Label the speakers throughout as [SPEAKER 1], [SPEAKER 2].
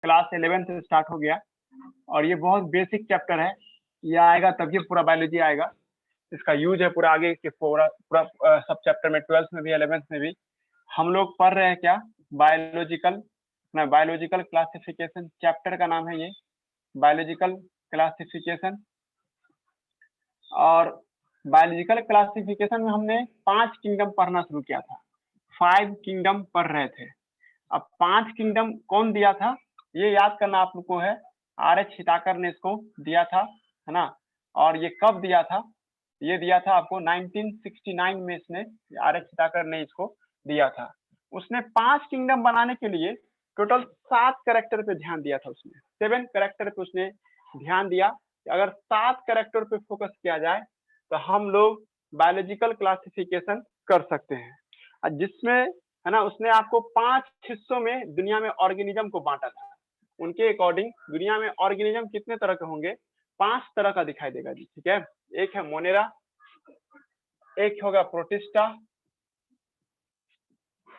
[SPEAKER 1] Class 11 से start हो गया और ये बहुत बेसिक चैप्टर है। ये आएगा तभी पूरा बायोलॉजी आएगा। इसका यूज है पूरा आगे के पूरा पूरा सब चैप्टर में 12th में भी 11th में भी हम लोग पढ़ रहे हैं क्या बायोलॉजिकल ना बायोलॉजिकल क्लासिफिकेशन चैप्टर का नाम है ये बायोलॉजिकल क्लासिफिकेशन। और बायोलॉजिकल क्लासिफिकेशन में हमने 5 किंगडम पढ़ना शुरू किया था। 5 किंगडम पढ़ रहे थे। अब 5 किंगडम कौन दिया था ये याद करना आप लोग को है। आर.एच. हिताकर ने इसको दिया था है ना। और ये कब दिया था ये दिया था आपको 1969 में इसने आर.एच. हिताकर ने इसको दिया था। उसने 5 किंगडम बनाने के लिए टोटल 7 कैरेक्टर पे ध्यान दिया था। उसने 7 कैरेक्टर पे उसने ध्यान दिया कि अगर 7 कैरेक्टर पे फोकस किया जाए तो हम लोग बायोलॉजिकल क्लासिफिकेशन कर सकते हैं। जिसमें है ना उसने आपको 5 हिस्सों में दुनिया में ऑर्गेनिज्म को बांटा था। उनके अकॉर्डिंग दुनिया में ऑर्गेनिज्म कितने तरह के होंगे 5 तरह का दिखाई देगा जी। ठीक है, एक है मोनेरा, एक होगा प्रोटिस्टा।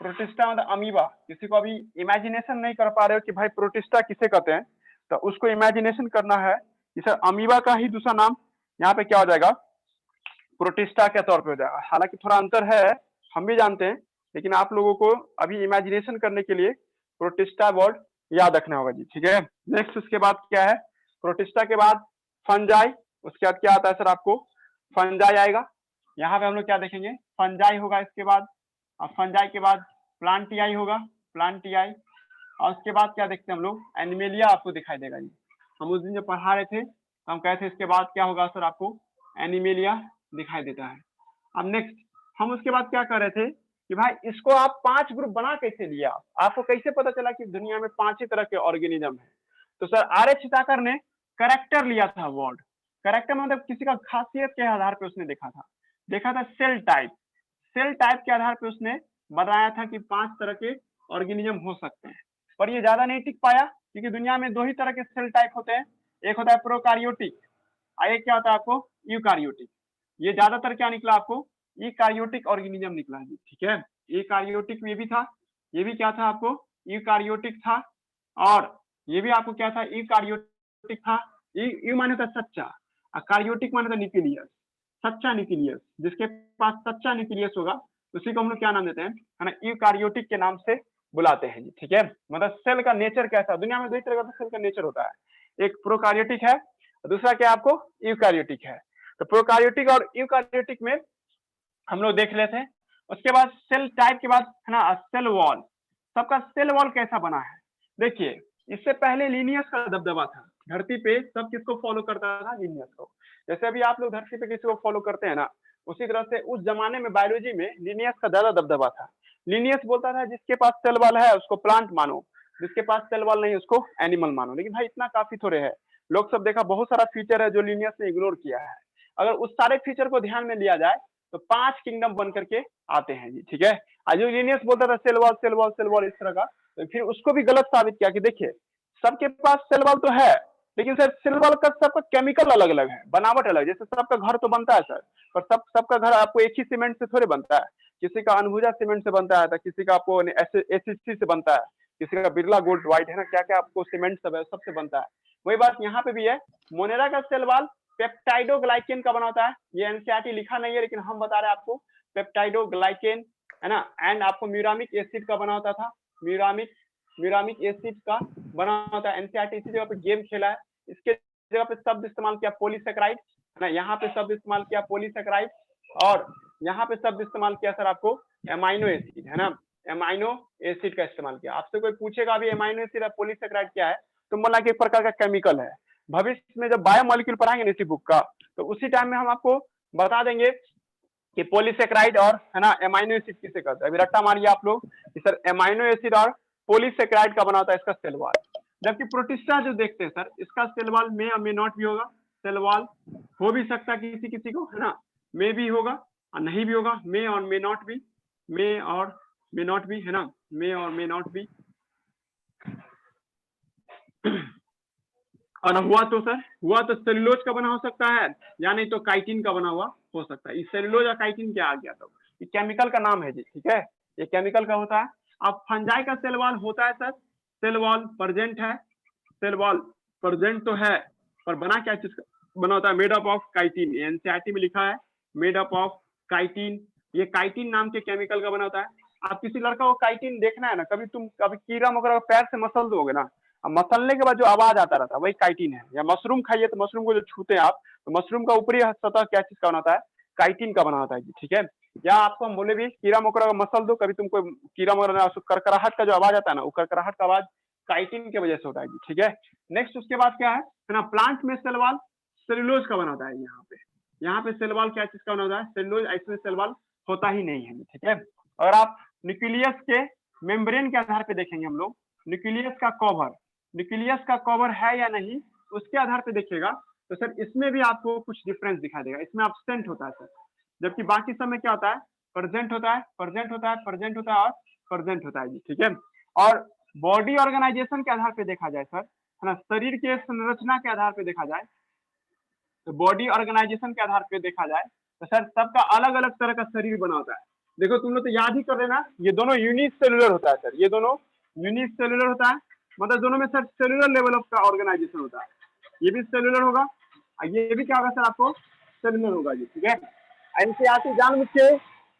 [SPEAKER 1] प्रोटिस्टा मतलब अमीबा। किसी को अभी इमेजिनेशन नहीं कर पा रहे हो कि भाई प्रोटिस्टा किसे कहते हैं तो उसको इमेजिनेशन करना है कि सर अमीबा का ही दूसरा नाम यहाँ पे क्या हो जाएगा प्रोटिस्टा के तौर पे हो जाएगा। हालांकि थोड़ा अंतर है हम भी जानते हैं लेकिन आप लोगों को अभी इमेजिनेशन करने के लिए प्रोटिस्टा वर्ड याद रखना होगा जी। ठीक है, नेक्स्ट उसके बाद क्या है प्रोटिस्टा के बाद फंजाई। उसके बाद क्या आता है सर आपको फंजाई आएगा। यहाँ पे हम लोग क्या देखेंगे फंजाई होगा। इसके बाद फंजाई के बाद प्लांटियाई होगा प्लांटियाई। और उसके बाद क्या देखते हैं हम लोग एनिमेलिया आपको दिखाई देगा जी। हम उस दिन जो पढ़ा रहे थे तो हम कहे थे इसके बाद क्या होगा सर आपको एनिमेलिया दिखाई देता है। अब नेक्स्ट हम उसके बाद क्या कर रहे थे कि भाई इसको आप 5 ग्रुप बना कैसे लिया आपको कैसे पता चला कि दुनिया में 5 ही तरह के ऑर्गेनिज्म है। तो सर आर.एच. हिताकर ने करेक्टर लिया था वर्ड। करेक्टर मतलब किसी का खासियत के आधार पे उसने देखा था सेल टाइप। सेल टाइप के आधार पे उसने बताया था कि 5 तरह के ऑर्गेनिज्म हो सकते हैं। पर ये ज्यादा नहीं टिक पाया क्योंकि दुनिया में 2 ही तरह के सेल टाइप होते हैं। एक होता है प्रोकार्योटिक और एक क्या होता है आपको यूकार्योटिक। ये ज्यादातर क्या निकला आपको यूकार्योटिक ऑर्गेनिज्म निकला जी। ठीक है, यूकार्योटिक में भी था ये भी क्या था आपको यूकार्योटिक था। और ये भी आपको क्या था यूकार्योटिक था। यू माने था सच्चा और कार्योटिक माने था न्यूक्लियस। सच्चा न्यूक्लियस जिसके पास सच्चा न्यूक्लियस होगा उसी को हम लोग क्या नाम देते हैं है ना यूकार्योटिक के नाम से बुलाते हैं जी। ठीक है, मतलब सेल का नेचर कैसा दुनिया में 2 तरह का सेल का नेचर होता है। एक प्रोकार्योटिक है दूसरा क्या आपको यूकार्योटिक है। तो प्रोकार्योटिक और यूकार्योटिक में हम लोग देख लेते हैं। उसके बाद सेल टाइप के बाद है ना सेल वॉल। सबका सेल वॉल कैसा बना है देखिए। इससे पहले लीनियस का दबदबा था धरती पे। सब किसको फॉलो करता था लीनियस को। जैसे अभी आप लोग धरती पे किसी को फॉलो करते हैं ना उसी तरह से उस जमाने में बायोलॉजी में लीनियस का ज्यादा दबदबा था। लीनियस बोलता था जिसके पास सेल वॉल है उसको प्लांट मानो जिसके पास सेल वॉल नहीं उसको एनिमल मानो। लेकिन भाई इतना काफी थोड़े है। लोग सब देखा बहुत सारा फीचर है जो लीनियस ने इग्नोर किया है। अगर उस सारे फीचर को ध्यान में लिया जाए तो 5 किंगडम बन करके आते हैं जी। ठीक है, आज जो लीनियस बोलता था cell wall cell wall cell wall इस तरह का तो फिर उसको भी गलत साबित किया कि देखिए सबके पास सेल वॉल तो है लेकिन सर सेल वॉल का सबका केमिकल अलग अलग है बनावट अलग। जैसे सबका घर तो बनता है सर पर सबका घर आपको एक ही सीमेंट से थोड़े बनता है। किसी का अनभुजा सीमेंट से बनता है तो किसी का आपको एसएससी से बनता है किसी का बिरला गोल्ड व्हाइट है ना क्या क्या आपको सीमेंट सब है सबसे बनता है। वही बात यहाँ पे भी है। मोनेरा का सेल वॉल पेप्टाइडोग्लाइकेन का बना होता है। ये एनसीईआरटी लिखा नहीं है लेकिन हम बता रहे हैं आपको पेप्टाइडोग्लाइकेन है ना। एंड आपको म्यूरामिक एसिड का बना होता था म्यूरामिक एसिड का बना होता है। एनसीईआरटी इसी जगह पे गेम खेला है। इसके जगह पे शब्द इस्तेमाल किया पॉलीसेकेराइड है ना। यहाँ पे शब्द इस्तेमाल किया पॉलीसेकेराइड और यहाँ पे शब्द इस्तेमाल किया सर आपको एमाइनो एसिड है ना। एमाइनो एसिड का इस्तेमाल किया। आपसे कोई पूछेगा अभी एमाइनो एसिड और पॉलीसेकेराइड क्या है तो बोला कि एक प्रकार का केमिकल है। भविष्य में जब बायोमोलिक्यूल पढ़ाएंगे ना इसी बुक का तो उसी टाइम में हम आपको बता देंगे कि पॉलीसेकेराइड और है ना एमाइनो एसिड किसे कहते हैं। अभी रट्टा मारिए आप लोग कि सर एमाइनो एसिड और पॉलीसेकेराइड का बना होता है इसका सेल वॉल। जबकि प्रोटिस्टा जो देखते हैं सर इसका सेल वॉल मे और मे नॉट भी होगा। सेल वॉल हो भी सकता है किसी किसी को है ना मे भी होगा और नहीं भी होगा। मे और मे नॉट भी मे और मे नॉट भी है ना मे और मे नॉट भी। और हुआ तो सेलुलोज का बना हो सकता है या नहीं तो काइटिन का बना हुआ हो सकता है। इस सेलुलोज और काइटिन क्या आ गया तो ये केमिकल का नाम है जी। ठीक है, ये केमिकल का होता है। अब फंजाई का सेल वॉल होता है सर सेल वॉल प्रेजेंट है सेल वॉल प्रेजेंट तो है, पर बना क्या चीज बना होता है, made up of chitin. NCERT में लिखा है मेड अप ऑफ काइटिन। ये काइटिन नाम के केमिकल का बना होता है। आप किसी लड़का को काइटिन देखना है ना, कभी तुम कभी कीड़ा मकोड़ा पैर से मसल दोगे ना, अब मसलने के बाद जो आवाज आता रहता है वही काइटिन है। या मशरूम खाइए तो मशरूम को जो छूते हैं आप, तो मशरूम का ऊपरी सतह क्या चीज का बना होता है, काइटिन का बना होता है जी, ठीक है। या आपको हम बोले भी कीड़ा मकोड़ा का मसल दो, कभी तुमको कीड़ा मकोड़ा करकराहट का जो आवाज आता है ना, वो करकराहट का आवाज काइटिन की वजह से होता है जी, ठीक है। नेक्स्ट उसके बाद क्या है ना, प्लांट में सेल वॉल सेलुलोज का बना होता है। यहाँ पे सेल वॉल क्या चीज का बना होता है, सेलुलोज। ऐसे सेल वॉल होता ही नहीं है, ठीक है। और आप न्यूक्लियस के मेम्ब्रेन के आधार पे देखेंगे हम लोग, न्यूक्लियस का कवर है या नहीं, उसके आधार पे देखिएगा तो सर इसमें भी आपको कुछ डिफरेंस दिखाई देगा। इसमें एब्सेंट होता है सर, जबकि बाकी सब में क्या होता है, प्रेजेंट होता है, प्रेजेंट होता है, प्रेजेंट होता है और प्रेजेंट होता है जी, ठीक है। और बॉडी ऑर्गेनाइजेशन के आधार पे देखा जाए सर, है ना, शरीर के संरचना के आधार पे देखा जाए, तो बॉडी ऑर्गेनाइजेशन के आधार पे देखा जाए तो सर सबका अलग अलग तरह का शरीर बना होता है। देखो तुम लोग तो याद ही कर रहे ना, ये दोनों यूनिसेलुलर होता है सर, ये दोनों यूनिसेलुलर होता है, मतलब दोनों में सर सेलुलर लेवल ऑफ का ऑर्गेनाइजेशन होता है। ये भी सेलुलर होगा और ये भी क्या होगा सर, आपको सेलुलर होगा जी, ठीक है। एनसीईआरटी जानबूझ के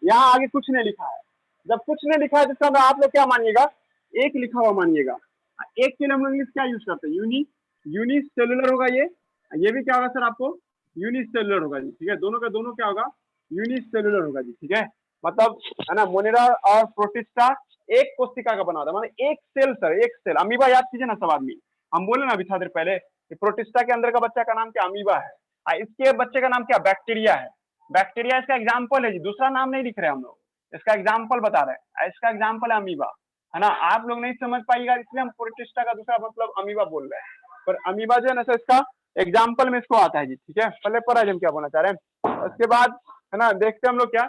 [SPEAKER 1] यहाँ आगे कुछ नहीं लिखा है। जब कुछ नहीं लिखा है तो सब आप लोग क्या मानिएगा, एक लिखा हुआ मानिएगा। एक के लिए हम लोग इंग्लिश क्या यूज करते हैं, यूनिसेलुलर होगा ये भी क्या होगा सर, आपको यूनिसेलुलर होगा जी, ठीक है। दोनों का दोनों क्या होगा, यूनिसेलुलर होगा जी, ठीक है। मतलब है ना, मोनेरा और प्रोटिस्टा एक कोशिका का बना होता है, मतलब एक सेल सर, एक सेल। अमीबा याद कीजिए ना सब आदमी, हम बोले ना अभी थोड़ी देर पहले कि प्रोटिस्टा के अंदर का बच्चा का नाम क्या, अमीबा है, इसके बच्चे का नाम क्या, बैक्टीरिया है। बैक्टीरिया इसका एग्जाम्पल है जी, दूसरा नाम नहीं लिख रहे हम लोग, इसका एग्जाम्पल बता रहे हैं, इसका एग्जाम्पल है अमीबा, है ना। आप लोग नहीं समझ पाइएगा इसलिए हम प्रोटिस्टा का दूसरा मतलब अमीबा बोल रहे हैं, पर अमीबा जो है ना सर, इसका एग्जाम्पल में इसको आता है जी, ठीक है। पहले पर हम क्या बोलना चाह रहे हैं, उसके बाद है ना देखते हैं हम लोग क्या,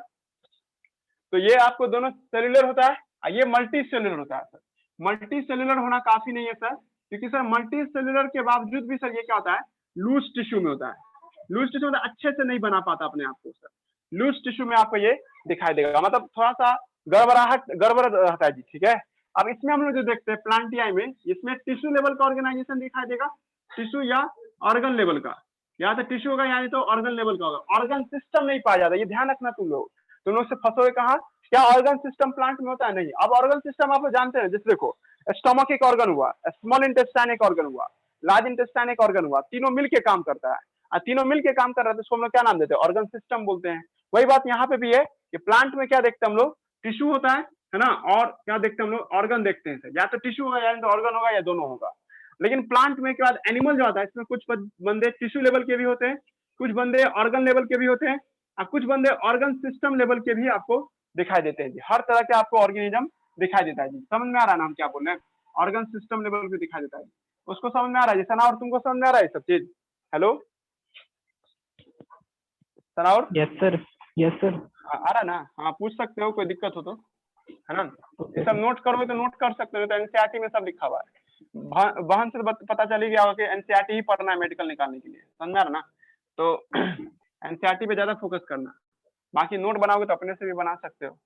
[SPEAKER 1] तो ये आपको दोनों सेलुलर होता है और ये मल्टी सेलुलर होता है सर। मल्टी सेलुलर होना काफी नहीं है सर, क्योंकि सर मल्टी सेलुलर के बावजूद भी सर ये क्या होता है, लूज टिश्यू में होता है। लूज टिश्यू मतलब अच्छे से नहीं बना पाता अपने आप को सर, लूज टिश्यू में आपको ये दिखाई देगा, मतलब थोड़ा सा गड़बड़ रहता है जी, ठीक है। अब इसमें हम लोग जो देखते हैं प्लांटियाई में, इसमें टिश्यू लेवल का ऑर्गेनाइजेशन दिखाई देगा, टिश्यू या ऑर्गन लेवल का, या तो टिश्यू होगा या तो ऑर्गन लेवल का होगा। ऑर्गन सिस्टम नहीं पाया जाता, ये ध्यान रखना तुम लोग से फंसोगे कहा, क्या ऑर्गन सिस्टम प्लांट में होता है, नहीं। अब ऑर्गन सिस्टम आप लोग जानते हैं, जैसे देखो स्टमक एक ऑर्गन हुआ, स्मॉल इंटेस्टाइन एक ऑर्गन हुआ, लार्ज इंटेस्टाइन एक ऑर्गन हुआ, तीनों मिलके काम करता है, और तीनों मिलके काम कर रहा है तो उसको हम लोग क्या नाम देते हैं, ऑर्गन सिस्टम बोलते हैं। वही बात यहाँ पे भी है कि प्लांट में क्या देखते हैं हम लोग, टिश्यू होता है ना, और क्या देखते हैं हम लोग, ऑर्गन देखते हैं, या तो टिश्यू होगा या तो ऑर्गन होगा या दोनों होगा। लेकिन प्लांट में के बाद एनिमल जो आता है, इसमें कुछ बंदे टिश्यू लेवल के भी होते हैं, कुछ बंदे ऑर्गन लेवल के भी होते हैं, और कुछ बंदे ऑर्गन सिस्टम लेवल के भी आपको दिखाई देते हैं जी। हर तरह के आपको ऑर्गेनिज्म दिखाई देता है जी, समझ में आ रहा है ना हम क्या बोल रहे हैं, ऑर्गन सिस्टम लेवल पे दिखाई देता है, उसको समझ में आ रहा है जी सना, और तुमको समझ में आ रहा है सब चीज, हेलो सना, और
[SPEAKER 2] यस सर, यस सर,
[SPEAKER 1] आ रहा ना, हाँ पूछ सकते हो कोई दिक्कत हो तो, है ना। ये सब नोट करोगे तो नोट कर सकते हो, तो एनसीईआरटी में सब लिखा हुआ है, बहन से पता चल ही गया होगा कि एनसीईआरटी ही पढ़ना है मेडिकल निकालने के लिए, समझ में आ रहा ना। तो एनसीईआरटी पे ज्यादा फोकस करना, बाकी नोट बनाओगे तो अपने से भी बना सकते हो,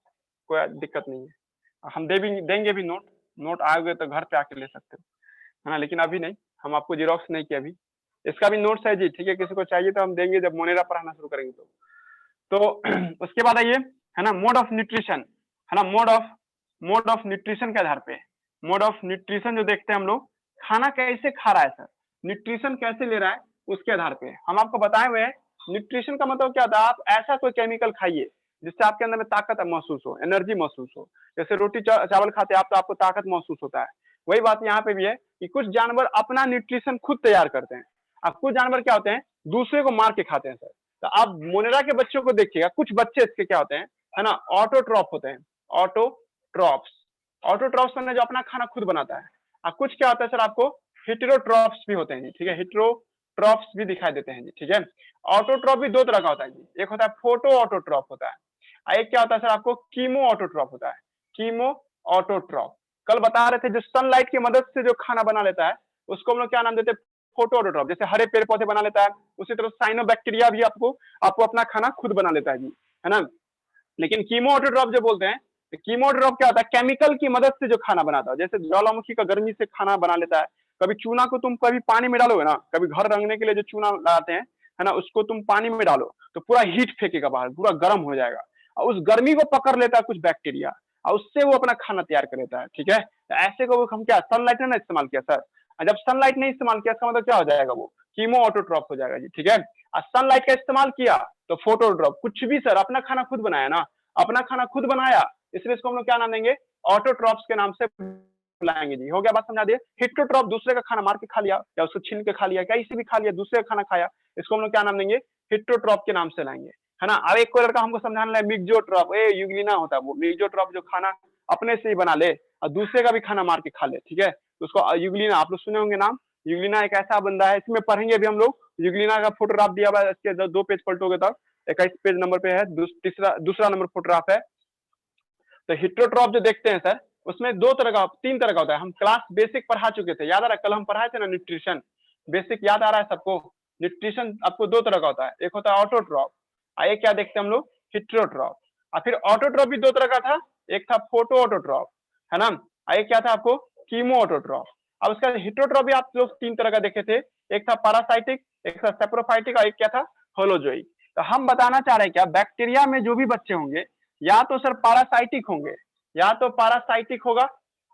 [SPEAKER 1] कोई दिक्कत नहीं है। हम देंगे भी नोट, नोट आओगे तो घर पे आके ले सकते हो, है ना, लेकिन अभी नहीं, हम आपको जीरोक्स नहीं किया अभी। इसका भी नोट्स है जी, ठीक है, किसी को चाहिए तो हम देंगे जब मोनेरा पढ़ाना शुरू करेंगे तो उसके बाद आइए, है ना, मोड ऑफ न्यूट्रिशन, है ना, मोड ऑफ न्यूट्रिशन के आधार पे, मोड ऑफ न्यूट्रिशन जो देखते हैं हम लोग, खाना कैसे खा रहा है सर, न्यूट्रिशन कैसे ले रहा है, उसके आधार पे हम आपको बताए हुए हैं। न्यूट्रिशन का मतलब क्या होता है, आप ऐसा कोई केमिकल खाइए जिससे आपके अंदर में ताकत महसूस हो, एनर्जी महसूस हो। जैसे रोटी चावल खाते हैं आप तो आपको ताकत महसूस होता है, वही बात यहाँ पे भी है कि कुछ जानवर अपना न्यूट्रिशन खुद तैयार करते हैं, अब कुछ जानवर क्या होते हैं, दूसरे को मार के खाते हैं सर। तो आप मोनेरा के बच्चों को देखिएगा, कुछ बच्चे इसके क्या होते हैं, है ना, ऑटोट्रॉप होते हैं, ऑटोट्रॉप्स। ऑटोट्रॉप्स मैंने जो अपना खाना खुद बनाता है, और कुछ क्या होता है सर आपको, हिटेरोट्रॉप्स भी होते हैं जी, ठीक है, हिटेरोट्रॉप्स भी दिखाई देते हैं जी, ठीक है। ऑटोट्रॉप भी दो तरह का होता है जी, एक होता है फोटो ऑटोट्रॉप होता है, और एक क्या होता है सर आपको, कीमो ऑटोट्रॉप होता है, कीमो ऑटोट्रॉप। कल बता रहे थे जो सनलाइट की मदद से जो खाना बना लेता है उसको हम लोग क्या नाम देते हैं, फोटो ऑटोट्रॉप। जैसे हरे पेड़ पौधे बना लेता है, उसी तरह साइनोबैक्टीरिया भी आपको अपना खाना खुद बना लेता है जी, है ना। लेकिन कीमो ऑटोट्रॉप जो बोलते हैं, तो कीमो ऑटोट्रॉप क्या होता है, केमिकल की मदद से जो खाना बनाता है, जैसे ज्वालामुखी का गर्मी से खाना बना लेता है, कभी चूना को तुम कभी पानी में डालोगे ना, कभी घर रंगने के लिए जो चूना लगाते हैं, है ना, उसको तुम पानी में डालो तो पूरा हीट फेंकेगा बाहर, पूरा गर्म हो जाएगा, और उस गर्मी को पकड़ लेता है कुछ बैक्टीरिया, और उससे वो अपना खाना तैयार कर लेता है। ठीक है, तो ऐसे को हम क्या सनलाइट ने ना इस्तेमाल किया सर, और जब सनलाइट नहीं इस्तेमाल किया इसका मतलब क्या हो जाएगा, वो कीमो ऑटोट्रॉप हो जाएगा जी। ठीक है, और सनलाइट का इस्तेमाल किया तो फोटोट्रॉप, कुछ भी सर, अपना खाना खुद बनाया ना, अपना खाना खुद बनाया, इसलिए इसको हम लोग क्या नाम देंगे, ऑटोट्रॉप्स के नाम से बुलाएंगे जी। हो गया, बात समझा दिए। हिट्रोट्रॉप दूसरे का खाना मार के खा लिया, या उसको छीन के खा लिया, कहीं भी खा लिया, दूसरे का खाना खाया, इसको हम लोग क्या नाम देंगे, हिट्रोट्रॉप के नाम से लाएंगे, है ना। अब एक कोई लड़का हमको समझाने लगे मिक्सोट्रॉप, यूग्लिना होता है वो मिक्सोट्रॉप, जो खाना अपने से ही बना ले और दूसरे का भी खाना मार के खा ले। ठीक है, तो उसको यूग्लिना, आप लोग सुने होंगे नाम, यूग्लिना एक ऐसा बंदा है, इसमें पढ़ेंगे अभी हम लोग। यूग्लिना का फोटोग्राफ दिया हुआ है, इसके 2 पेज पलटोगे तब 21 पेज नंबर पे है, दूसरा नंबर फोटोग्राफ है। तो हिट्रोट्रॉप जो देखते हैं सर, उसमें 3 तरह का होता है। हम क्लास बेसिक पढ़ा चुके थे, याद आ रहा है, कल हम पढ़ाए थे ना न्यूट्रिशन बेसिक, याद आ रहा है सबको। न्यूट्रिशन आपको 2 तरह का होता है, एक होता है ऑटोट्रॉप, और एक क्या देखते हैं हम लोग, हिट्रोट्रॉप। और फिर ऑटोट्रॉप भी 2 तरह का था, एक था फोटो ऑटोट्रॉप, है ना, और एक क्या था आपको, कीमो ऑटोट्रॉप। अब उसका हिट्रोट्रॉप भी आप लोग 3 तरह का देखे थे, एक था पैरासाइटिक, एक था सेप्रोफाइटिक, और एक क्या था, होलोजोइक। तो हम बताना चाह रहे हैं क्या, बैक्टीरिया में जो भी बच्चे होंगे या तो सर पैरासाइटिक होंगे, या तो पैरासाइटिक होगा,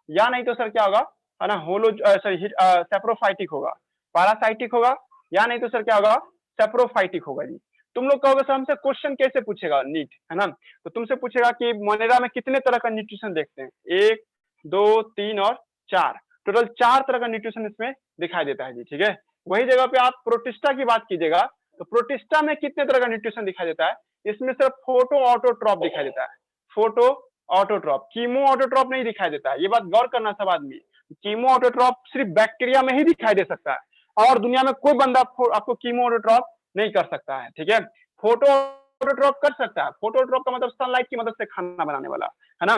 [SPEAKER 1] या नहीं तो सर क्या होगा, है ना, सेप्रोफाइटिक होगा। पैरासाइटिक होगा, या नहीं तो सर क्या होगा, सेप्रोफाइटिक होगा जी। तुम लोग कहोगे सर हमसे क्वेश्चन कैसे पूछेगा नीट, है ना, तो तुमसे पूछेगा कि मोनेरा में कितने तरह का न्यूट्रिशन देखते हैं, 1 2 3 और 4, टोटल 4 तरह का न्यूट्रिशन इसमें दिखाई देता है जी। ठीक है, वही जगह पे आप प्रोटिस्टा की बात कीजिएगा, तो प्रोटिस्टा में कितने तरह का न्यूट्रिशन दिखाई देता है, इसमें सिर्फ फोटो ऑटोट्रॉप दिखाई देता है, फोटो ऑटोट्रॉप, कीमो ऑटोट्रॉप नहीं दिखाई देता है। ये बात गौर करना सब आदमी, कीमो ऑटोट्रॉप सिर्फ बैक्टीरिया में ही दिखाई दे सकता है, और दुनिया में कोई बंदा आपको कीमो ऑटोट्रॉप नहीं कर सकता है। ठीक है, फोटो ऑटोट्रॉप कर सकता है, फोटो ऑटोट्रॉप का मतलब सनलाइट की मदद से खाना बनाने वाला, है ना।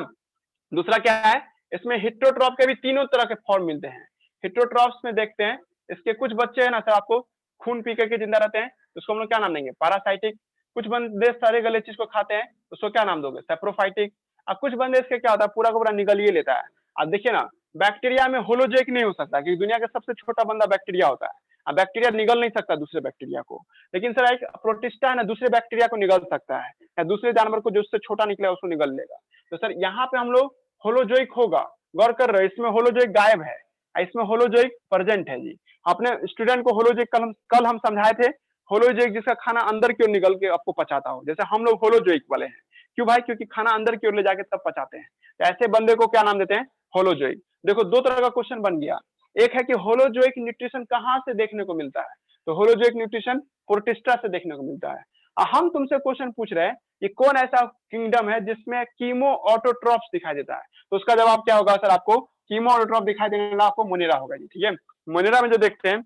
[SPEAKER 1] दूसरा क्या है, इसमें हिट्रोट्रॉप के भी 3 तरह के फॉर्म मिलते हैं। हिट्रोट्रॉप्स में देखते हैं, इसके कुछ बच्चे हैं ना सर, आपको खून पी करके जिंदा रहते हैं, तो उसको हम लोग क्या नाम देंगे, पैरासाइटिक। कुछ बंदे सारे गले चीज को खाते हैं, उसको क्या नाम दोगे, सेप्रोफाइटिक। अब कुछ बंदे इसके क्या होता है, पूरा का पूरा निगल ही लेता है। अब देखिए ना, बैक्टीरिया में होलोजोइक नहीं हो सकता, क्योंकि दुनिया का सबसे छोटा बंदा बैक्टीरिया होता है। अब बैक्टीरिया निगल नहीं सकता दूसरे बैक्टीरिया को, लेकिन सर एक प्रोटिस्टा है ना, दूसरे बैक्टीरिया को निगल सकता है, या दूसरे जानवर को जो उससे छोटा निकले उसको निगल लेगा। तो सर यहाँ पे हम लोग होलोजोइक होगा, गौर कर रहे हो, इसमें होलोजोइक गायब है, इसमें होलोजोइक प्रेजेंट है जी। अपने स्टूडेंट को होलोजोइक कल हम समझाए थे, होलोजोइक जिसका खाना अंदर की ओर निकल के आपको पचाता हो, जैसे हम लोग होलोजोइक वाले हैं। क्यों भाई, क्योंकि खाना अंदर की ओर ले जाके तब पचाते हैं, तो ऐसे बंदे को क्या नाम देते हैं, होलोजोइक। देखो 2 तरह का क्वेश्चन बन गया, एक है कि होलोजोइक न्यूट्रिशन कहाँ से देखने को मिलता है, तो होलोजोइक न्यूट्रिशन प्रोटिस्टा से देखने को मिलता है। हम तुमसे क्वेश्चन पूछ रहे हैं कि कौन ऐसा किंगडम है जिसमें कीमो ऑटोट्रॉप्स दिखाई देता है, तो उसका जवाब क्या होगा सर, आपको कीमो ऑटोट्रॉप दिखाई देने वाला आपको मोनेरा होगा जी। ठीक है, मोनेरा में जो देखते हैं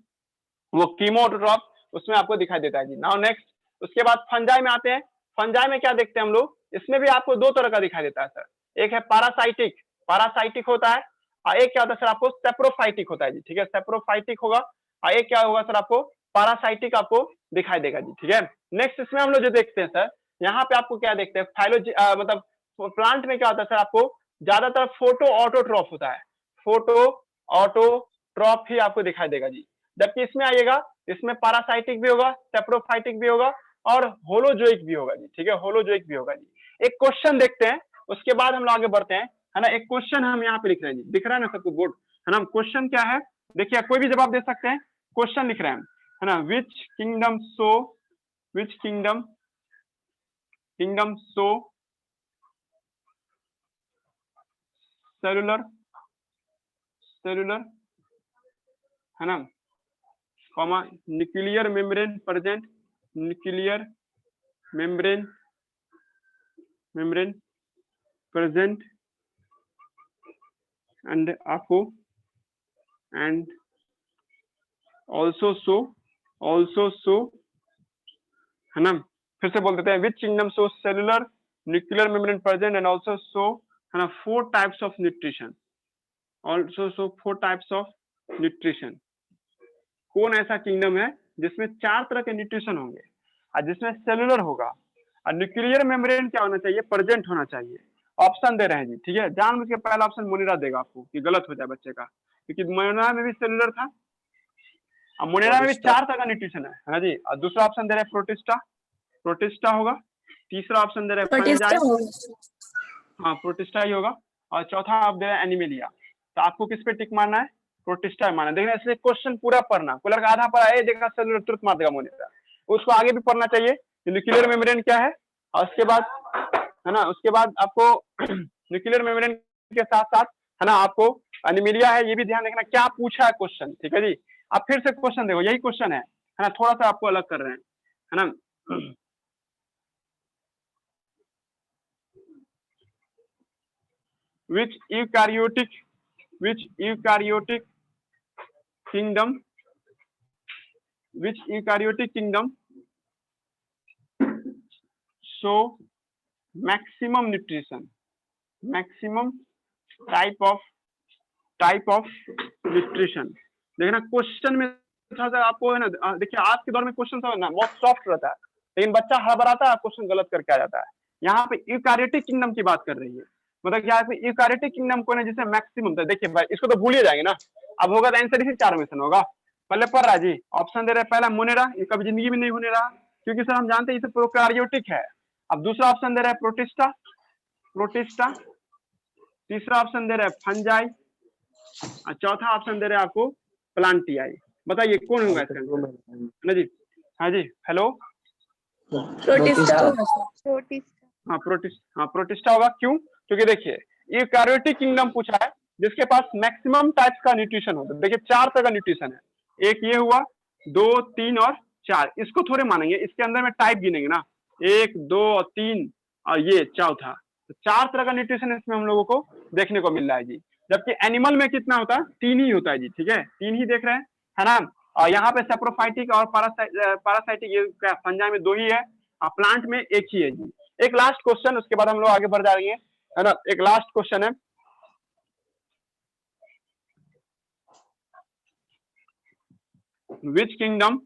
[SPEAKER 1] वो कीमो ऑटोट्रॉप उसमें आपको दिखाई देता है जी। नाउ नेक्स्ट, उसके बाद फंजाई में आते हैं। फंजाई में क्या देखते हैं हम लोग, इसमें भी आपको 2 तरह का दिखाई देता है सर, एक है पैरासाइटिक, पैरासाइटिक होता है, और एक क्या होता है सर, आपको सेप्रोफाइटिक होता है जी। ठीक है, सेप्रोफाइटिक होगा, और एक क्या होगा सर, आपको पैरासाइटिक आपको दिखाई देगा जी। ठीक है, नेक्स्ट इसमें हम लोग जो देखते हैं सर, यहाँ पे आपको क्या देखते हैं, मतलब प्लांट में क्या होता है सर, आपको ज्यादातर फोटो ऑटोट्रॉप होता है, फोटो ऑटोट्रॉप ही आपको दिखाई देगा जी। जबकि इसमें आइएगा, इसमें पैरासाइटिक भी होगा, सेप्रोफाइटिक भी होगा, और होलोजोइक भी होगा जी। ठीक है, होलोजोइक भी होगा जी। एक क्वेश्चन देखते हैं, उसके बाद हम लोग आगे बढ़ते हैं, है ना। एक क्वेश्चन हम यहाँ पे लिख रहे हैं जी, दिख रहा है ना सबको बोर्ड, है ना। क्वेश्चन क्या है, देखिए कोई भी जवाब दे सकते हैं, क्वेश्चन लिख रहे हैं, है ना। विच किंगडम सो सेलुलर है ना, comma nuclear membrane present and आपको एंड ऑल्सो सो, है ना। फिर से बोल देते हैं, which kingdom so cellular nuclear membrane present and also so, है ना, 4 types of nutrition, also so 4 types of nutrition. कौन ऐसा किंगडम है जिसमें 4 तरह के न्यूट्रिशन होंगे, और जिसमें सेलुलर होगा, और न्यूक्लियर मेम्ब्रेन क्या होना चाहिए, प्रेजेंट होना चाहिए। ऑप्शन दे रहे हैं जी। ठीक है, जानबूझ के पहला ऑप्शन मोनेरा देगा आपको कि गलत हो जाए बच्चे का, क्योंकि मोनेरा में भी सेलुलर था। अब मोनेरा में भी 4 तरह का न्यूट्रिशन है ना जी। और दूसरा ऑप्शन दे रहे हैं प्रोटिस्टा, प्रोटिस्टा होगा। तीसरा ऑप्शन दे रहे हैं फंजाई, हाँ प्रोटिस्टा ही होगा। और चौथा आप दे रहे हैं एनिमेलिया। तो आपको किस पे टिक मारना है? प्रोटिस्टा मारना है। देखना इसलिए क्वेश्चन पूरा पढ़ना, कोई लड़का आधा पढ़ा है देखा सेलुलर तुरंत मार देगा मोनेरा, उसको आगे भी पढ़ना चाहिए न्यूक्लियर मेम्ब्रेन क्या है। और उसके बाद है ना, उसके बाद आपको न्यूक्लियर मेम्ब्रेन के साथ साथ है ना आपको एनिमिलिया है, ये भी ध्यान रखना क्या पूछा है क्वेश्चन, ठीक है जी। अब फिर से क्वेश्चन देखो, यही क्वेश्चन है ना, थोड़ा सा आपको अलग कर रहे हैं है ना। which eukaryotic kingdom show maximum nutrition, maximum type of nutrition। देखना क्वेश्चन में थोड़ा सा आपको है ना, देखिए आज के दौर में क्वेश्चन सब ना बहुत सॉफ्ट रहता है, लेकिन बच्चा हड़बड़ाता है, क्वेश्चन गलत करके आ जाता है। यहाँ पे यूकारियोटिक किंगडम की बात कर रही है, मतलब यहाँ पे यूकारियोटिक किंगडम को ना जिसे मैक्सिमम था। देखिए भाई इसको तो भूल ही जाएंगे ना, अब होगा तो आंसर इसी 4 में से होगा। पहले पढ़ रहा जी, ऑप्शन दे रहे हैं पहला मोनेरा, ये कभी जिंदगी में नहीं होने रहा क्योंकि सर हम जानते हैं इसे प्रोकार्योटिक है। अब दूसरा ऑप्शन दे रहा है प्रोटिस्टा, तीसरा ऑप्शन दे रहा है फंजाई, और चौथा ऑप्शन दे रहे हैं आपको प्लांटियाई। बताइए कौन होगा इसका आंसर? जी हाँ जी, हेलो
[SPEAKER 2] प्रोटिस्टा।
[SPEAKER 1] हाँ प्रोटिस्टा होगा। क्यों? क्योंकि देखिए यूकारियोटिक किंगडम पूछा है जिसके पास मैक्सिमम टाइप्स का न्यूट्रिशन होता है। देखिए 4 तरह का न्यूट्रिशन है, एक ये हुआ, 2, 3 और 4, इसको थोड़े मानेंगे, इसके अंदर में टाइप गिनेंगे ना, 1, 2 और 3 और ये चौथा। तो 4 तरह का न्यूट्रिशन इसमें हम लोगों को देखने को मिल रहा है जी। जबकि एनिमल में कितना होता है? 3 ही होता है जी, ठीक है 3 ही देख रहे हैं है ना। और यहाँ पे सेप्रोफाइटिक और पैरासाइटिक ये क्या फंजाई में 2 ही है, और प्लांट में 1 ही है जी। एक लास्ट क्वेश्चन, उसके बाद हम लोग आगे बढ़ जाएंगे है ना। एक लास्ट क्वेश्चन है, which kingdom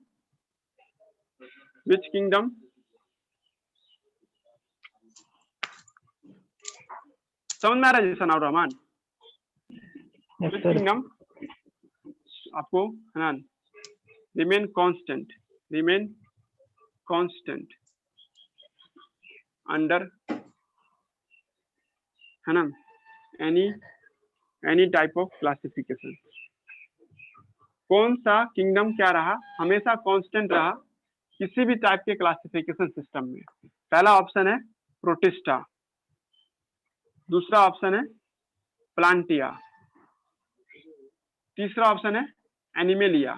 [SPEAKER 1] समझ में आ रहा है जी सनाउर रहमान? which kingdom आपको है ना remain constant under है ना any type of classification। कौन सा किंगडम क्या रहा, हमेशा कांस्टेंट रहा किसी भी टाइप के क्लासिफिकेशन सिस्टम में? पहला ऑप्शन है प्रोटिस्टा, दूसरा ऑप्शन है प्लांटिया, तीसरा ऑप्शन है एनिमेलिया,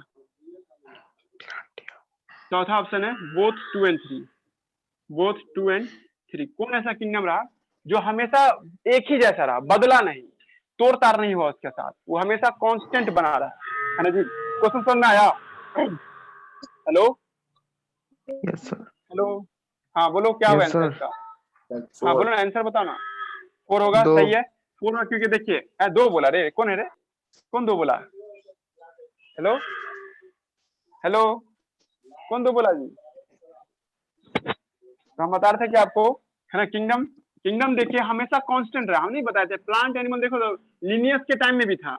[SPEAKER 1] चौथा ऑप्शन है बोथ 2 and 3। कौन ऐसा किंगडम रहा जो हमेशा एक ही जैसा रहा, बदला नहीं, तोड़ तार नहीं हुआ उसके साथ, वो हमेशा कांस्टेंट बना रहा है ना जी। क्वेश्चन समझ में आया? Hello
[SPEAKER 3] yes sir.
[SPEAKER 1] हेलो हाँ बोलो क्या होगा आंसर इसका? हाँ बोलो ना आंसर बताओ ना। 4 होगा, सही है 4 में, क्योंकि देखिए 2 बोला रे, कौन है रे, कौन 2 बोला? हेलो कौन 2 बोला जी? तो हम बता रहे थे कि आपको है ना किंगडम देखिए हमेशा कांस्टेंट रहा, हम नहीं बताए थे। प्लांट एनिमल देखो तो लिनियस के टाइम में भी था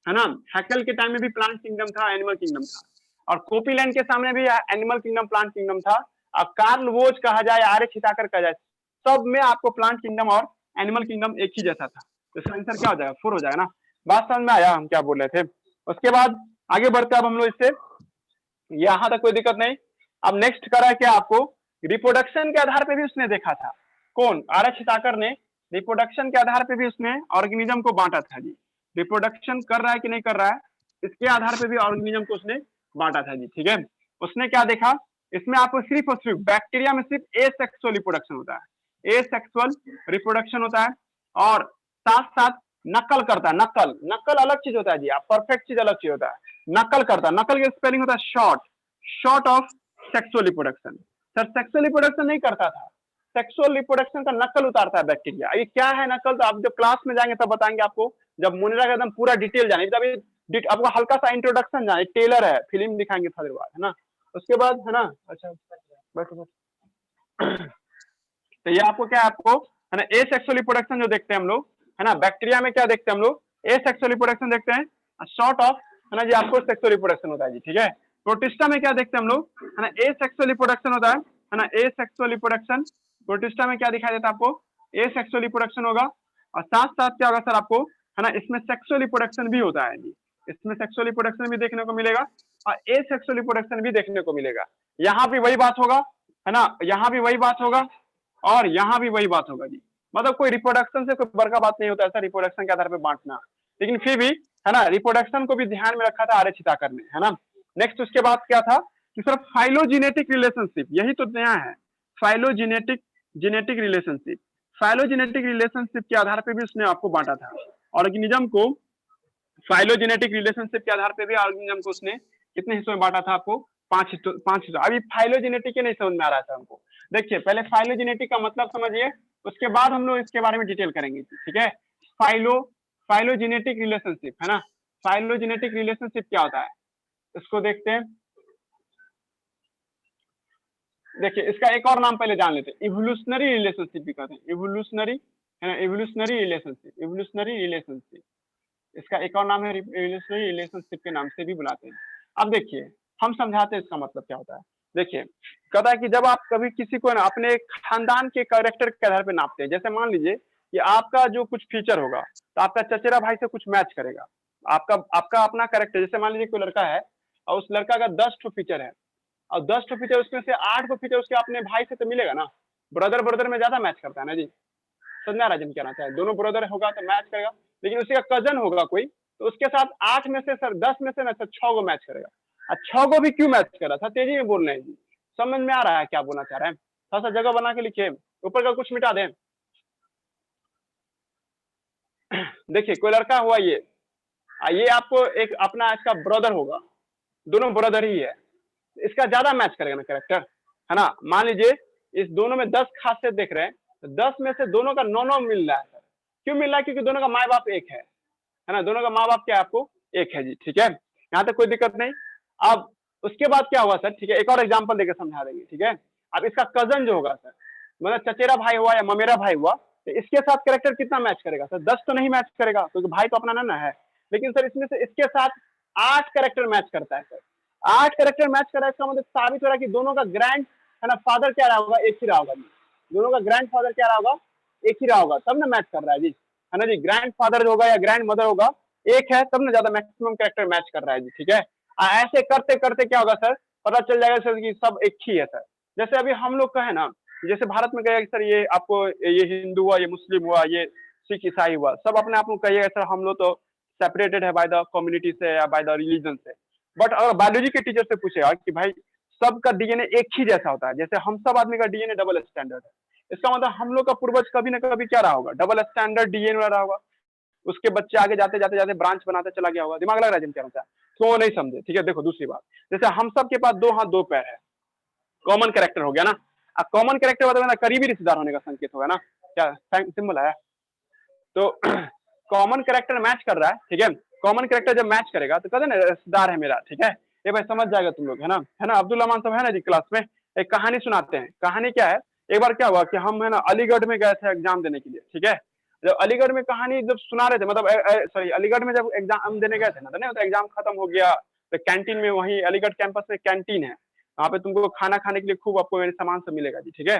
[SPEAKER 1] है ना, हैकल के टाइम में भी प्लांट किंगडम था, एनिमल किंगडम था, और कोपीलैंड के सामने भी एनिमल किंगडम प्लांट किंगडम था। और कार्ल वोज कहा जाए, आर्य छिताकर कहा जाए, सब में आपको प्लांट किंगडम और एनिमल किंगडम एक ही जैसा था। तो इसका आंसर क्या हो जाएगा? 4 हो जाएगा ना। बात समझ में आया हम क्या बोल रहे थे? उसके बाद आगे बढ़ते अब हम लोग इससे, यहाँ तक कोई दिक्कत नहीं। अब नेक्स्ट करा है क्या आपको, रिप्रोडक्शन के आधार पे भी उसने देखा था। कौन? आर्य छिताकर ने रिप्रोडक्शन के आधार पे भी उसने ऑर्गेनिज्म को बांटा था जी। रिप्रोडक्शन कर रहा है कि नहीं कर रहा है, इसके आधार पे भी ऑर्गेनिज्म को उसने बांटा था जी, ठीक है। उसने क्या देखा, इसमें आपको सिर्फ और सिर्फ बैक्टीरिया में सिर्फ एसेक्सुअल रिप्रोडक्शन होता है, एसेक्सुअल रिप्रोडक्शन होता है, और साथ साथ नकल करता है। नकल अलग चीज होता है जी, आप परफेक्ट चीज अलग चीज होता है, नकल करता है। नकल की स्पेलिंग होता है short of sexual reproduction. Sir sexual reproduction नहीं करता था, सेक्सुअल रिप्रोडक्शन का नकल उतारता है बैक्टीरिया। ये क्या है नकल, तो आप जब क्लास में जाएंगे तब बताएंगे आपको, जब मोनेरा का एकदम पूरा डिटेल जाने, तब आपको हल्का सा इंट्रोडक्शन जाने, टेलर है, फिल्म दिखाएंगे थोड़ी देर बाद है ना। उसके बाद है ना, अच्छा बैठो तो ये आपको क्या है, आपको है ना एसेक्सुअल रिप्रोडक्शन जो देखते हैं हम लोग है ना, बैक्टीरिया में क्या देखते हैं हम लोग, एसेक्सुअल रिप्रोडक्शन देखते हैं, शॉर्ट ऑफ है ना जी आपको सेक्सुअल रिप्रोडक्शन होता है जी, ठीक है। प्रोटिस्टा में क्या देखते हैं हम लोग, है ना, ए सेक्सुअल रिप्रोडक्शन होता है ना, ए सेक्सुअल रिप्रोडक्शन। प्रोटिस्टा में क्या दिखाई देता है आपको, ए सेक्सुअल रिप्रोडक्शन होगा, और साथ साथ क्या होगा सर आपको, है ना, इसमें सेक्सुअल रिप्रोडक्शन भी होता है जी, इसमें सेक्सुअल रिप्रोडक्शन भी देखने को मिलेगा और ए सेक्सुअल रिप्रोडक्शन भी देखने को मिलेगा। यहाँ भी वही बात होगा, है ना, यहाँ भी वही बात होगा और यहाँ भी वही बात होगा जी। मतलब कोई रिप्रोडक्शन से कोई बड़का बात नहीं होता है सर, रिप्रोडक्शन के आधार पर बांटना, लेकिन फिर भी है ना रिप्रोडक्शन को भी ध्यान में रखा था आर्य छिताकर ने, है ना। नेक्स्ट उसके बाद क्या था कि सर फाइलोजेनेटिक रिलेशनशिप, यही तो नया है, phylogenetic genetic relationship. Phylogenetic relationship के आधार पर भी उसने आपको बांटा था। ऑर्गेनिज्म को फाइलोजेनेटिक रिलेशनशिप के आधार पर भी ऑर्गेनिज्म को उसने कितने हिस्सों में बांटा था आपको, 5 हिस्सों। अभी फाइलोजेनेटिक ही नहीं समझ में आ रहा था हमको। देखिए पहले फाइलोजेनेटिक का मतलब समझिए, उसके बाद हम लोग इसके बारे में डिटेल करेंगे, ठीक है। फाइलोजेनेटिक रिलेशनशिप, है ना, फाइलोजेनेटिक रिलेशनशिप क्या होता है इसको देखते हैं। देखिए इसका एक और नाम पहले जान लेते हैं, इवोल्यूशनरी रिलेशनशिप भी कहते हैं, इवोल्यूशनरी, है ना, इवोल्यूशनरी रिलेशनशिप, इवोल्यूशनरी रिलेशनशिप, इसका एक और नाम है इवोल्यूशनरी रिलेशनशिप के नाम से भी बुलाते हैं। अब देखिए हम समझाते हैं इसका मतलब क्या होता है। देखिए कहता है कि जब आप कभी किसी को ना अपने खानदान के कैरेक्टर के आधार पर नापते हैं, जैसे मान लीजिए कि आपका जो कुछ फीचर होगा तो आपका चचेरा भाई से कुछ मैच करेगा, आपका आपका अपना कैरेक्टर, जैसे मान लीजिए कोई लड़का है और उस लड़का का 10 ठो फीचर है और 10 ठो फीचर उसमें से 8 ठो फीचर उसके अपने भाई से तो मिलेगा ना, ब्रदर ब्रदर में ज्यादा मैच करता है ना जी, समझना राजन कहना चाहे, दोनों ब्रदर होगा तो मैच करेगा, लेकिन उसी का कजन होगा कोई तो उसके साथ 8 में से सर 10 में से ना सर 6 को मैच करेगा। और 6 को भी क्यों मैच कर रहा था, तेजी में बोल रहे हैं जी, समझ में आ रहा है क्या बोलना चाह रहे हैं, थोड़ा सा जगह बना के लिखिए, ऊपर का कुछ मिटा दें। देखिए कोई लड़का हुआ ये आपको एक अपना इसका ब्रदर होगा, दोनों ब्रदर ही है, इसका ज्यादा मैच करेगा ना कैरेक्टर, है ना। मान लीजिए इस दोनों में 10 खासियत देख रहे हैं, तो 10 में से दोनों का 9 मिल रहा है सर, क्यों मिल रहा है, क्योंकि दोनों का माँ बाप एक है ना, दोनों का माँ बाप क्या है आपको एक है जी, ठीक है, यहाँ तक कोई दिक्कत नहीं। अब उसके बाद क्या हुआ सर, ठीक है, एक और एग्जाम्पल देकर समझा देंगे, ठीक है। अब इसका कजन जो होगा सर, मतलब चचेरा भाई हुआ या ममेरा भाई हुआ, तो इसके साथ कैरेक्टर कितना मैच करेगा सर, 10 तो नहीं मैच करेगा क्योंकि भाई तो अपना ना है, लेकिन सर इसमें से इसके साथ 8 कैरेक्टर मैच करता है सर, 8 कैरेक्टर मैच कर रहा है, इसका मतलब साबित हो रहा है कि दोनों का ग्रैंड, है ना, फादर क्या रहा होगा, एक ही रहा होगा, दोनों का ग्रैंड फादर क्या रहा होगा, एक ही रहा होगा, तब ना मैच कर रहा है जी, है ना जी। ग्रैंड फादर होगा या ग्रैंड मदर होगा एक है तब ना ज्यादा मैक्सिमम कैरेक्टर मैच कर रहा है जी, ठीक है। ऐसे करते करते क्या होगा सर, पता चल जाएगा सर कि सब एक ही है सर। जैसे अभी हम लोग का है ना, जैसे भारत में कहेगा सर ये आपको ये हिंदू हुआ, ये मुस्लिम हुआ, ये सिख ईसाई हुआ, सब अपने आप को कहिएगा सर हम लोग तो सेपरेटेड है बाय द कम्युनिटी से या बाय द रिलीजन से। बट अगर बायोलॉजी के टीचर से पूछेगा कि भाई सबका डीएनए एक ही जैसा होता है, जैसे हम सब आदमी का डीएनए डबल स्टैंडर्ड है, इसका मतलब हम लोग का पूर्वज कभी ना कभी क्या रहा होगा, डबल स्टैंडर्ड डीएनए रहा होगा, उसके बच्चे आगे जाते जाते जाते ब्रांच बनाते चला गया होगा, दिमाग लग रहा है जिन कहना तो वो नहीं समझे, ठीक है। देखो दूसरी बात, जैसे हम सब के पास 2 हाथ 2 पैर है, कॉमन कैरेक्टर हो गया ना, अब कॉमन कैरेक्टर मतलब ना करीबी रिश्तेदार होने का संकेत होगा ना, क्या सिंबल है, तो कॉमन कैरेक्टर मैच कर रहा है, ठीक है। कॉमन कैरेक्टर जब मैच करेगा तो कहते ना रिश्तेदार है मेरा, ठीक है, ये भाई समझ जाएगा तुम लोग, है ना अब्दुल रहमान साहब है ना जी क्लास में, एक कहानी सुनाते हैं। कहानी क्या है, एक बार क्या हुआ कि हम है ना अलीगढ़ में गए थे एग्जाम देने के लिए, ठीक है। जब अलीगढ़ में कहानी जब सुना रहे थे, मतलब सॉरी अलीगढ़ में जब एग्जाम देने गए थे ना, तो एग्जाम खत्म हो गया तो कैंटीन में, वही अलीगढ़ कैंपस में कैंटीन है, वहाँ पे तुमको खाना खाने के लिए खूब आपको मेरे सामान सब मिलेगा जी, ठीक है।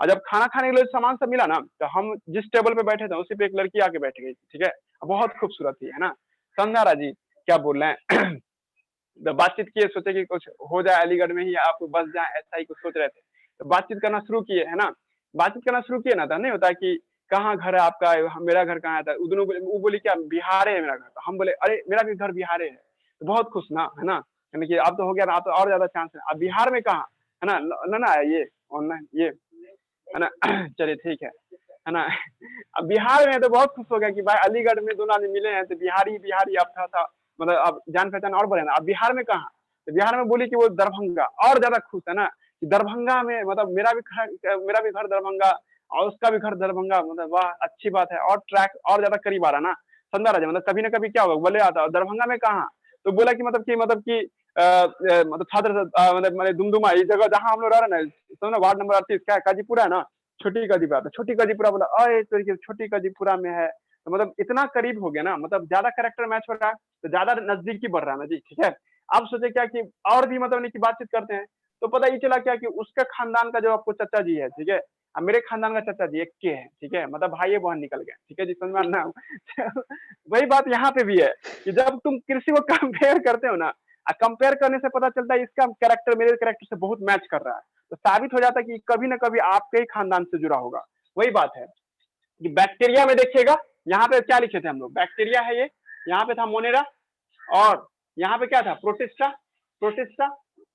[SPEAKER 1] और जब खाना खाने के लिए सामान सब मिला ना, तो हम जिस टेबल पे बैठे थे उसी पे एक लड़की आके बैठ गई, ठीक है, बहुत खूबसूरत थी, है ना, समझा जी क्या बोल रहे हैं। तो बातचीत किए, सोचे कि कुछ हो जाए अलीगढ़ में ही आप बस जाए, ऐसा ही कुछ सोच रहे थे, तो बातचीत करना शुरू किए, है ना, बातचीत करना शुरू किए ना, तो नहीं होता कि कहाँ घर है आपका, मेरा घर कहाँ है, वो बोली क्या बिहार है मेरा घर, तो हम बोले अरे मेरा भी घर बिहार है, तो बहुत खुश ना, है ना, यानी कि अब तो हो गया ना, आप तो और ज्यादा चांस है, अब बिहार में कहाँ, है ना ना ये ऑनलाइन ये, है ना, चलिए ठीक है ना। अब बिहार में तो बहुत खुश हो गया कि भाई अलीगढ़ में दोनों आदमी मिले हैं, तो बिहारी बिहारी अब था मतलब अब जान पहचान और बढ़े ना। अब बिहार में कहाँ, तो बिहार में बोली कि वो दरभंगा, और ज्यादा खुश है ना कि दरभंगा में, मतलब मेरा भी घर दरभंगा और उसका भी घर दरभंगा, मतलब वाह अच्छी बात है, और ट्रैक और ज्यादा करीब आ रहा ना, समझा रहा, मतलब कभी ना कभी क्या होगा बोले आता दरभंगा में कहाँ, तो बोला कि मतलब कि मतलब छात्र मतलब दुमदुमा ये जगह जहाँ हम लोग रह रहे हैं ना, समझो वार्ड नंबर 38 क्या काजीपुरा है ना, छोटी काजीपुरा, तो छोटी काजीपुरा बोला अरे तो छोटी काजीपुरा में है तो मतलब इतना करीब हो गया ना, मतलब ज्यादा कैरेक्टर मैच हो रहा है तो ज्यादा नजदीकी बढ़ रहा है ना जी, ठीक है। अब सोचे क्या कि और भी मतलब नहीं कि बातचीत करते हैं, तो पता ये चला क्या कि उसका खानदान का जो आपको चाचा जी है, ठीक है, अब मेरे खानदान का चाचा जी एक के है, ठीक है, मतलब भाई बहन निकल गए, ठीक है जी, समझ में आना वही बात यहाँ पे भी है कि जब तुम किसी को कंपेयर करते हो ना, कंपेयर करने से पता चलता है इसका कैरेक्टर मेरे कैरेक्टर से बहुत मैच कर रहा है, तो साबित हो जाता है कि कभी ना कभी आपके ही खानदान से जुड़ा होगा। वही बात है कि बैक्टीरिया में देखिएगा, यहाँ पे क्या लिखे थे हम लोग, बैक्टीरिया है ये, यहाँ पे था मोनेरा, और यहाँ पे क्या था, प्रोटिस्टा, प्रोटिस्टा,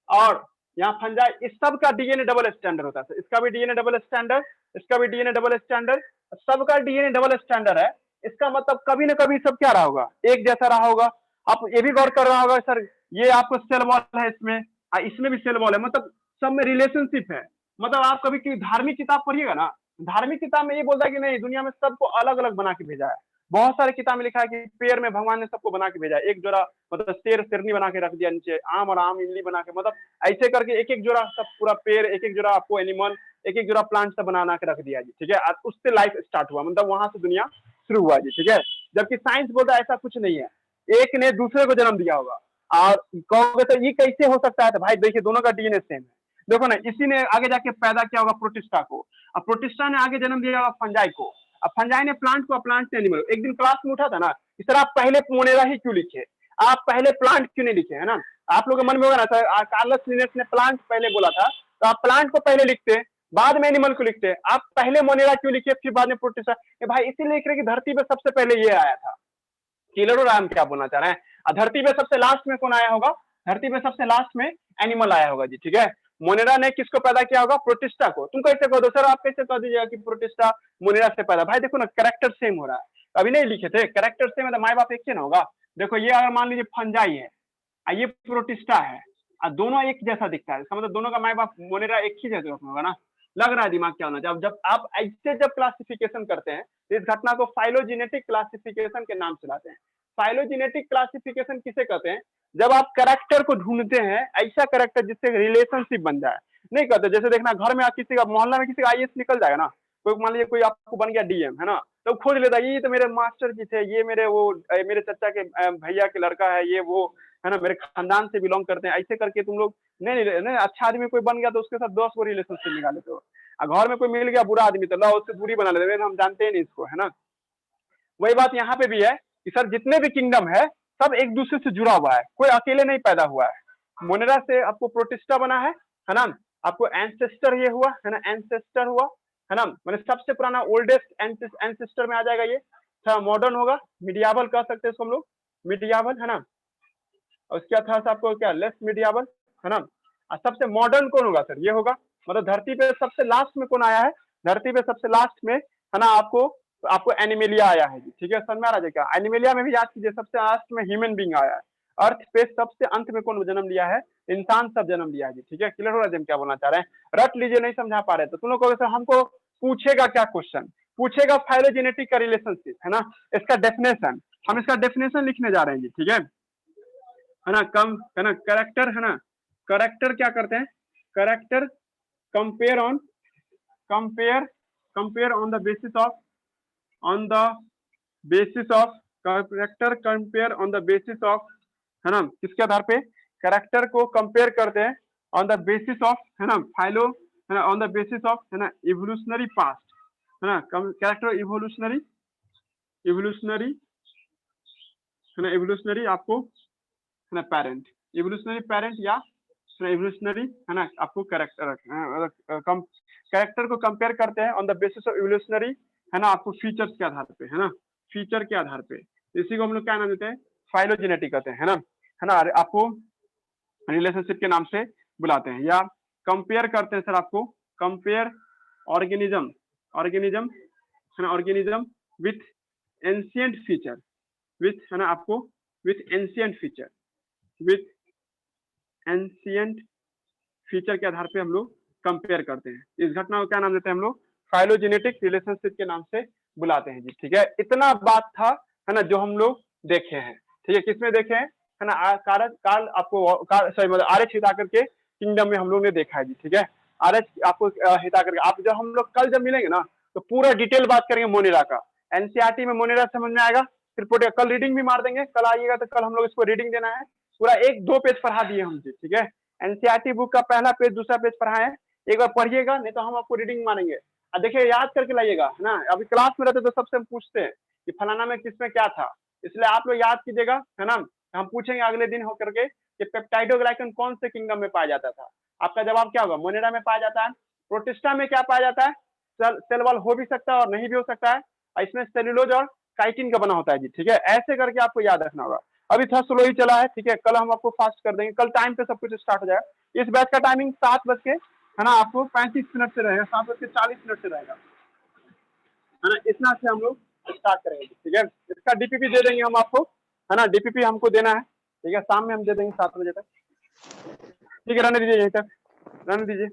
[SPEAKER 1] और यहाँ फंजाई, इस सब का डीएनए डबल स्टैंडर्ड होता है, इसका भी डीएनए डबल स्टैंडर्ड, इसका भी डीएनए डबल स्टैंडर्ड, सबका डीएनए डबल स्टैंडर्ड है। इसका मतलब कभी ना कभी सब क्या रहा होगा, एक जैसा रहा होगा। आप ये भी गौर कर रहा होगा सर, ये आपको सेल वॉल है इसमें, इसमें भी सेल वॉल है, मतलब सब में रिलेशनशिप है। मतलब आप कभी की धार्मिक किताब पढ़िएगा ना, धार्मिक किताब में ये बोलता है कि नहीं, दुनिया में सबको अलग अलग बना के भेजा है। बहुत सारे किताब में लिखा है कि पेड़ में भगवान ने सबको बना के भेजा है, एक जोड़ा मतलब शेर शेरनी बना के रख दिया नीचे, आम और आम इमली बना के, मतलब ऐसे करके एक एक जोड़ा सब पूरा पेड़, एक एक जोड़ा आपको एनिमल, एक एक जोड़ा प्लांट सब बना के रख दिया जी, ठीक है। उससे लाइफ स्टार्ट हुआ, मतलब वहां से दुनिया शुरू हुआ जी, ठीक है। जबकि साइंस बोलता है ऐसा कुछ नहीं है, एक ने दूसरे को जन्म दिया होगा। और कहोगे तो ये कैसे हो सकता है, तो भाई देखिए दोनों का डीएनए सेम है। देखो ना, इसी ने आगे जाके पैदा किया होगा प्रोटिस्टा को, अब प्रोटिस्टा ने आगे जन्म दिया होगा फंजाई को, अब फंजाई ने प्लांट को, प्लांट ने एनिमल। एक दिन क्लास में उठा था ना, इस तरह आप पहले मोनेरा ही क्यों लिखे, आप पहले प्लांट क्यों नहीं लिखे, है ना। आप लोगों के मन में होगा ना सर, कार्लस लिनेस ने प्लांट पहले बोला था, तो आप प्लांट को पहले लिखते, बाद में एनिमल को लिखते। आप पहले मोनेरा क्यों लिखे, फिर बाद में प्रोटिस्टा। भाई इसीलिए लिख रहे कि धरती पे सबसे पहले ये आया था। किलर और राम क्या बोलना चाह रहे हैं, धरती पे सबसे लास्ट में कौन आया होगा, धरती पे सबसे लास्ट में एनिमल आया होगा जी, ठीक है। मोनेरा ने किसको पैदा किया होगा, प्रोटिस्टा को। तुम कैसे कह दो सर, आप कैसे कह दीजिएगा कि प्रोटिस्टा मोनेरा से पैदा, भाई देखो ना कैरेक्टर सेम हो रहा है, अभी नहीं लिखे थे कैरेक्टर सेम है तो माए बाप एक ही ना होगा। देखो ये अगर मान लीजिए फंजाई है, ये प्रोटिस्टा है, दोनों एक जैसा दिखता है, इसका मतलब दोनों का माए बाप मोनेरा एक ही जैसा होगा ना। लग रहा है दिमाग क्या होना चाहिए। जब आप ऐसे जब क्लासिफिकेशन करते हैं, इस घटना को फाइलोजेनेटिक क्लासिफिकेशन के नाम से लाते हैं। फाइलोजेनेटिक क्लासिफिकेशन किसे कहते हैं, जब आप कैरेक्टर को ढूंढते हैं, ऐसा कैरेक्टर जिससे रिलेशनशिप बन जाए। नहीं कहते, जैसे देखना घर में किसी का, मोहल्ला में किसी का आईएएस निकल जाएगा ना, कोई मान लीजिए कोई आपको बन गया डीएम, है ना, तो खोज लेता है, ये तो मेरे मास्टर जी थे, ये मेरे वो मेरे चाचा के भैया के लड़का है, ये वो है ना, मेरे खानदान से बिलोंग करते हैं, ऐसे करके तुम लोग नहीं अच्छा आदमी कोई बन गया तो उसके साथ 10 को रिलेशनशिप निकाल लेते हो। घर में कोई मिल गया बुरा आदमी तो लो उससे दूरी बना लेते हैं, हम जानते ही नहीं इसको, है ना। वही बात यहाँ पे भी है कि सर जितने भी किंगडम है सब एक दूसरे से जुड़ा हुआ है, कोई अकेले नहीं पैदा हुआ है। मोनेरा से आपको प्रोटिस्टा बना है ना, आपको एंसेस्टर ये हुआ है ना, एंसेस्टर हुआ है ना, मैंने सबसे पुराना ओल्डेस्ट एंसेस्टर में आ जाएगा ये। थोड़ा मॉडर्न होगा, मिडियाबल कह सकते हैं इसको हम लोग, मिडियाबल है ना। और उसके था आपको क्या, लेस मिडियाबल है ना। और सबसे मॉडर्न कौन होगा सर, ये होगा। मतलब धरती पे सबसे लास्ट में कौन आया है, धरती पे सबसे लास्ट में है ना, आपको एनिमेलिया आया है जी, ठीक है। समझ में आ रहा है क्या, एनिमेलिया में भी याद कीजिए सबसे लास्ट में ह्यूमन बींग आया है। अर्थ पे सबसे अंत में कौन जन्म लिया है, इंसान सब जन्म लिया है जी, ठीक है। क्लियर हो रहा है हम क्या बोलना चाह रहे हैं, रट लीजिए, नहीं समझा पा रहे तो तुम लोग कहोगे सर हमको पूछेगा क्या क्वेश्चन, पूछेगा फाइलोजेनेटिक का रिलेशनशिप, है ना, इसका डेफिनेशन, हम इसका डेफिनेशन लिखने जा रहे हैं जी, ठीक है ना। कम है ना, करेक्टर है ना, करेक्टर क्या करते हैं, character compare on, compare on the basis of, on the basis of, character compare on the basis of, है ना, किसके आधार पे, करेक्टर को कंपेयर करते हैं ऑन द बेसिस ऑफ, है ना, फाइलो, है ना, ऑन द बेसिस ऑफ, है ना, इवोल्यूशनरी पास्ट, है ना, कैरेक्टर इवोल्यूशनरी, इवोल्यूशनरी है ना, इवोल्यूशनरी आपको है ना पेरेंट, इवोल्यूशनरी पेरेंट या इवोल्यूशनरी है ना, आपको कैरेक्टर कैरेक्टर को कंपेयर करते हैं on the basis of evolutionary, है ना, आपको फीचर्स के आधार पे, है ना, फीचर के आधार पे। इसी को हम लोग क्या नाम देते हैं, फाइलोजेनेटिक कहते हैं, है ना, आपको रिलेशनशिप के नाम से बुलाते हैं। या कंपेयर करते हैं सर, आपको कंपेयर ऑर्गेनिज्म, ऑर्गेनिज्म है ना, organism with ancient feature, with है ना, आपको with ancient feature, with ancient feature के आधार पे हम लोग कंपेयर करते हैं। इस घटना को क्या नाम देते हैं हम लोग, फाइलोजेनेटिक रिलेशनशिप के नाम से बुलाते हैं जी, ठीक है। इतना बात था है ना, जो हम लोग देखे हैं, ठीक है। किसमें देखे हैं, है ना, काल आपको सॉरी मतलब आर्यच हिताकर के किंगडम में हम लोग ने देखा है जी, ठीक है। आर्यच आपको हिताकर के, आप जब हम लोग कल जब मिलेंगे ना तो पूरा डिटेल बात करेंगे मोनेरा का, एनसीईआरटी में मोनेरा समझ में आएगा, फिर कल रीडिंग भी मार देंगे, कल आइएगा तो कल हम लोग इसको रीडिंग देना है, पूरा 1-2 पेज पढ़ा दिए हम जी, ठीक है। एनसीईआरटी बुक का पहला पेज दूसरा पेज पढ़ाए, एक बार पढ़िएगा, नहीं तो हम आपको रीडिंग मारेंगे। अब देखिए याद करके लाइएगा, है ना। अभी क्लास में रहते तो सबसे हम पूछते हैं कि फलाना में किसमें क्या था, इसलिए आप लोग याद कीजिएगा, है ना। हम पूछेंगे अगले दिन होकर के कि पेप्टाइडोग्लाइकन कौन से किंगडम में पाया जाता था, आपका जवाब क्या होगा, मोनेरा में पाया जाता है। प्रोटिस्टा में क्या पाया जाता है, सेल वॉल हो भी सकता है और नहीं भी हो सकता है, इसमें सेल्यूलोज और काइटिन का बना होता है जी, ठीक है। ऐसे करके आपको याद रखना होगा। अभी थोड़ा स्लो ही चला है, ठीक है, कल हम आपको फास्ट कर देंगे, कल टाइम पे सब कुछ स्टार्ट हो जाएगा। इस बैच का टाइमिंग 7 बज के, है ना, आपको 35 मिनट से रहेगा, 7 बज के 40 मिनट से रहेगा, है ना। इतना से हम लोग स्टार्ट करेंगे, ठीक है। इसका डीपीपी दे देंगे हम आपको, है ना, डीपीपी हमको देना है, ठीक है, शाम में हम दे देंगे 7 बजे तक, ठीक है। रहने दीजिए यहीं तक, रहने दीजिए।